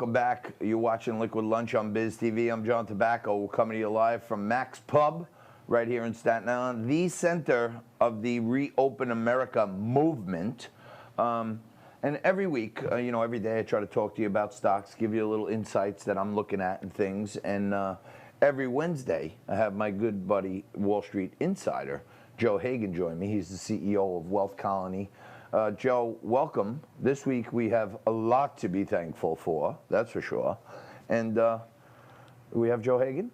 Welcome back. You're watching Liquid Lunch on BizTV. I'm John Tobacco. We're coming to you live from Mac's Pub right here in Staten Island, the center of the Reopen America movement. And every week, every day I try to talk to you about stocks, give you a little insights that I'm looking at and things. And every Wednesday, I have my good buddy, Wall Street Insider, Joe Hagan, join me. He's the CEO of Wealth Colony. Joe, welcome. This week we have a lot to be thankful for, that's for sure. And we have Joe Hagan.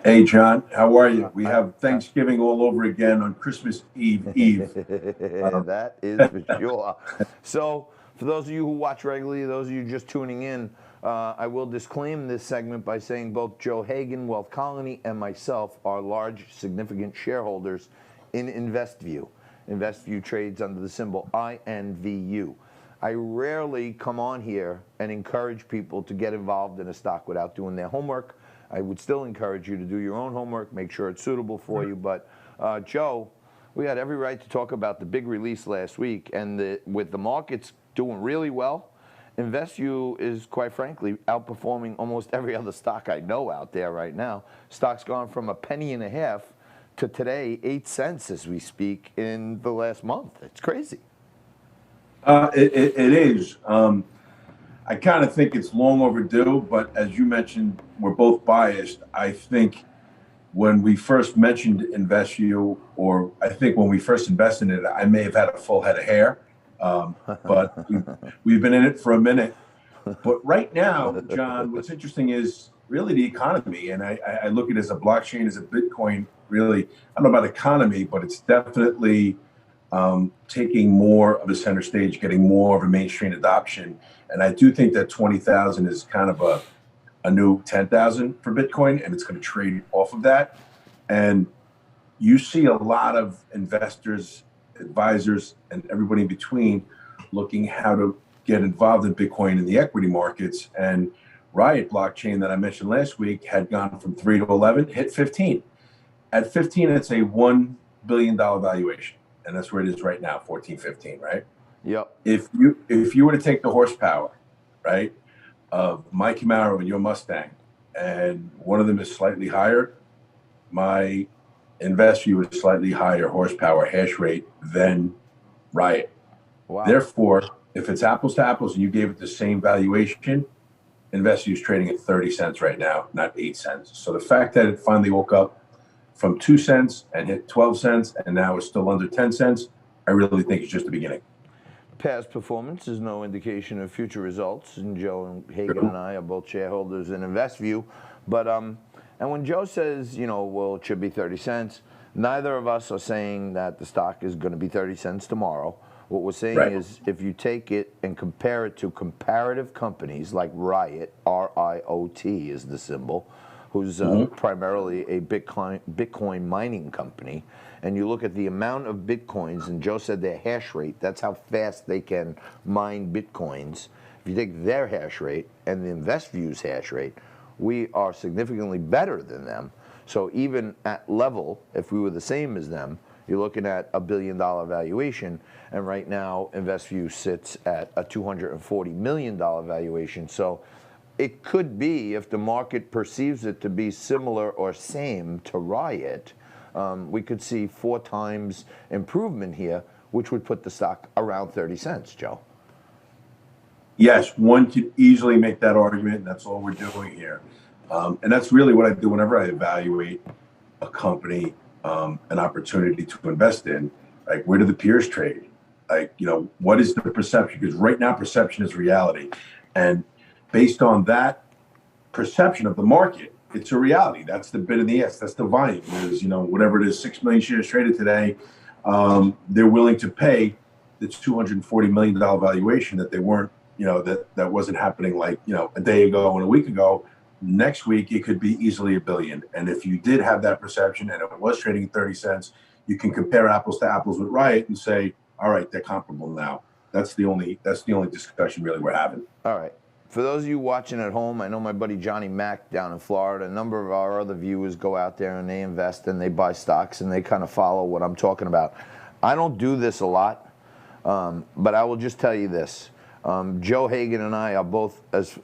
Hey, John, how are you? We have Thanksgiving all over again on Christmas Eve. That is for sure. So, for those of you who watch regularly, those of you just tuning in, I will disclaim this segment by saying both Joe Hagan, Wealth Colony, and myself are large, significant shareholders in Investiview. Investiview trades under the symbol INVU. I rarely come on here and encourage people to get involved in a stock without doing their homework. I would still encourage you to do your own homework, make sure it's suitable for you. But Joe, we had every right to talk about the big release last week, and with the markets doing really well, Investiview is, quite frankly, outperforming almost every other stock I know out there right now. Stock's gone from $0.015 to today 8 cents as we speak in the last month. It's crazy. It is. I kind of think it's long overdue, but as you mentioned, we're both biased. I think when we first mentioned Investiview, or I think when we first invested in it, I may have had a full head of hair, but we've been in it for a minute. But right now, John, what's interesting is really the economy, and I look at it as a blockchain, as a Bitcoin, really, I don't know about economy, but it's definitely taking more of a center stage, getting more of a mainstream adoption. And I do think that 20,000 is kind of a new 10,000 for Bitcoin, and it's going to trade off of that. And you see a lot of investors, advisors, and everybody in between looking how to get involved in Bitcoin in the equity markets. And Riot blockchain that I mentioned last week had gone from 3 to 11, hit 15. At 15, it's a $1 billion valuation. And that's where it is right now, 14, 15, right? Yep. If you were to take the horsepower, right, of my Camaro and your Mustang, and one of them is slightly higher, my Investiview is slightly higher horsepower hash rate than Riot. Wow. Therefore, if it's apples to apples and you gave it the same valuation, Investiview is trading at 30 cents right now, not 8 cents. So the fact that it finally woke up from 2 cents and hit 12 cents and now it's still under 10 cents, I really think it's just the beginning. Past performance is no indication of future results, and Joe and Hagan and I are both shareholders in Investiview. But and when Joe says, well, it should be 30 cents, neither of us are saying that the stock is going to be 30 cents tomorrow. What we're saying is, if you take it and compare it to comparative companies like Riot, R-I-O-T is the symbol, who's primarily a Bitcoin mining company, and you look at the amount of Bitcoins, and Joe said their hash rate, that's how fast they can mine Bitcoins. If you take their hash rate and the Investview's hash rate, we are significantly better than them. So even at level, if we were the same as them, you're looking at a $1 billion valuation, and right now Investiview sits at a $240 million valuation. So it could be, if the market perceives it to be similar or same to Riot, we could see 4 times improvement here, which would put the stock around 30 cents, Joe. Yes, one could easily make that argument, and that's all we're doing here. And that's really what I do whenever I evaluate a company, an opportunity to invest in. Like, where do the peers trade? Like, what is the perception? Because right now, perception is reality. And based on that perception of the market, it's a reality. That's the bid and the ask. That's the volume. There's, whatever it is, 6 million shares traded today. They're willing to pay this $240 million valuation that they weren't, that wasn't happening like, a day ago and a week ago. Next week, it could be easily $1 billion. And if you did have that perception and it was trading at 30 cents, you can compare apples to apples with Riot and say, all right, they're comparable now. That's the only discussion really we're having. All right. For those of you watching at home, I know my buddy Johnny Mack down in Florida, a number of our other viewers go out there and they invest and they buy stocks and they kind of follow what I'm talking about. I don't do this a lot, but I will just tell you this. Joe Hagan and I are both, as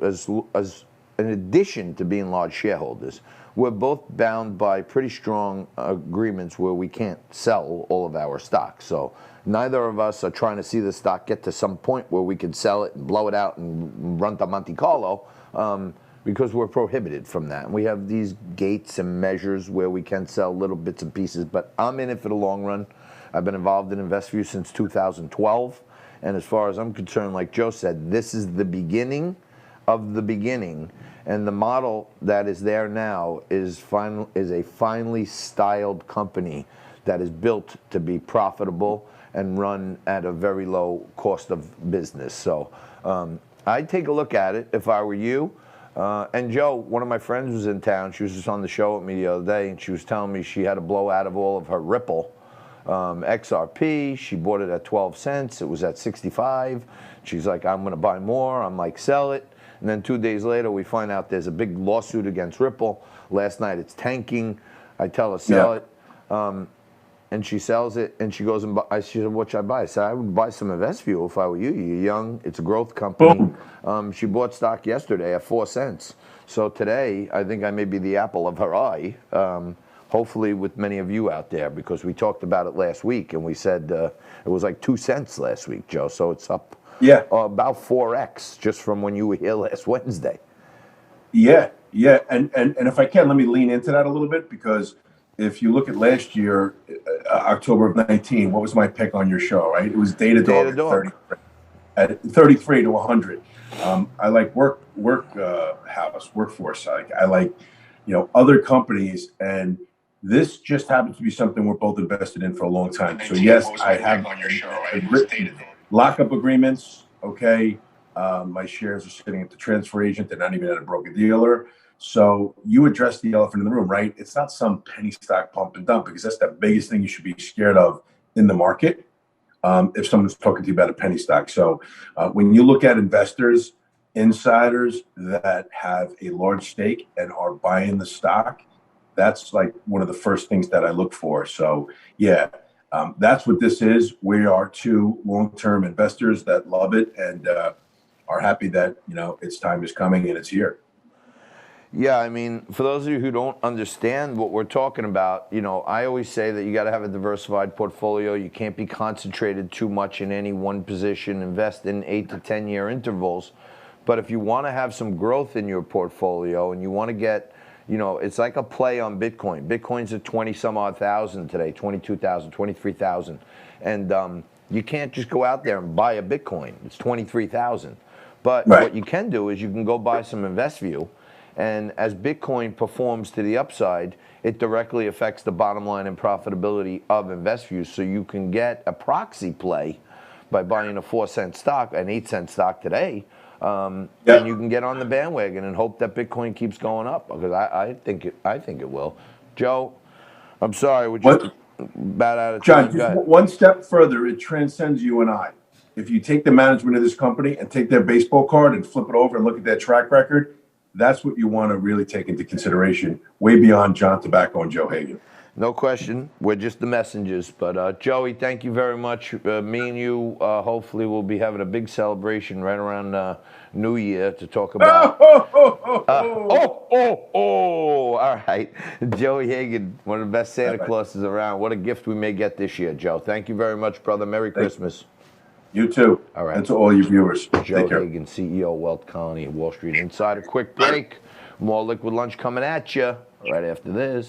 in addition to being large shareholders, we're both bound by pretty strong agreements where we can't sell all of our stock. So neither of us are trying to see the stock get to some point where we can sell it and blow it out and run to Monte Carlo, because we're prohibited from that. And we have these gates and measures where we can sell little bits and pieces, but I'm in it for the long run. I've been involved in Investiview since 2012. And as far as I'm concerned, like Joe said, this is the beginning of the beginning. And the model that is there now is a finely styled company that is built to be profitable and run at a very low cost of business. So I'd take a look at it if I were you. And Joe, one of my friends was in town. She was just on the show with me the other day, and she was telling me she had to blow out of all of her Ripple XRP. She bought it at 12 cents. It was at 65. She's like, I'm going to buy more. I'm like, sell it. And then 2 days later, we find out there's a big lawsuit against Ripple. Last night, it's tanking. I tell her, sell it. And she sells it, and she goes and buys. She said, what should I buy? I said, I would buy some Investiview if I were you. You're young. It's a growth company. She bought stock yesterday at 4 cents. So today, I think I may be the apple of her eye, hopefully with many of you out there, because we talked about it last week, and we said it was like 2 cents last week, Joe. So it's up about 4x just from when you were here last Wednesday. Yeah. And if I can, let me lean into that a little bit, because if you look at last year, October of 19, what was my pick on your show, right? It was Datadog at 33 to 100. I like workforce. I like, other companies, and this just happens to be something we're both invested in for a long time. So yes, I have lockup agreements. Okay. My shares are sitting at the transfer agent. They're not even at a broker dealer. So you address the elephant in the room, right? It's not some penny stock pump and dump, because that's the biggest thing you should be scared of in the market. If someone's talking to you about a penny stock. So when you look at investors, insiders that have a large stake and are buying the stock, that's like one of the first things that I look for. So yeah, that's what this is. We are two long-term investors that love it and are happy that, its time is coming and it's here. Yeah, I mean, for those of you who don't understand what we're talking about, I always say that you got to have a diversified portfolio. You can't be concentrated too much in any one position. Invest in 8 to 10 year intervals. But if you want to have some growth in your portfolio and you want to get, it's like a play on Bitcoin. Bitcoin's at 20 some odd thousand today, 22,000, 23,000. And you can't just go out there and buy a Bitcoin. It's 23,000. But what you can do is you can go buy some Investiview. And as Bitcoin performs to the upside, it directly affects the bottom line and profitability of Investiview. So you can get a proxy play by buying a 4 cent stock, an 8 cent stock today, and you can get on the bandwagon and hope that Bitcoin keeps going up, because I think it will. Joe, I'm sorry, we're just about out of time. John, just one step further, it transcends you and I. If you take the management of this company and take their baseball card and flip it over and look at their track record, that's what you want to really take into consideration, way beyond John Tobacco and Joe Hagan. No question. We're just the messengers. But Joey, thank you very much. Me and you hopefully will be having a big celebration right around New Year to talk about. All right. Joey Hagan, one of the best Santa Clauses around. What a gift we may get this year, Joe. Thank you very much, brother. Merry Christmas. You too. All right. And to all your viewers. Joe Hagan, CEO, Wealth Colony, Wall Street Insider. Quick break. More Liquid Lunch coming at you right after this.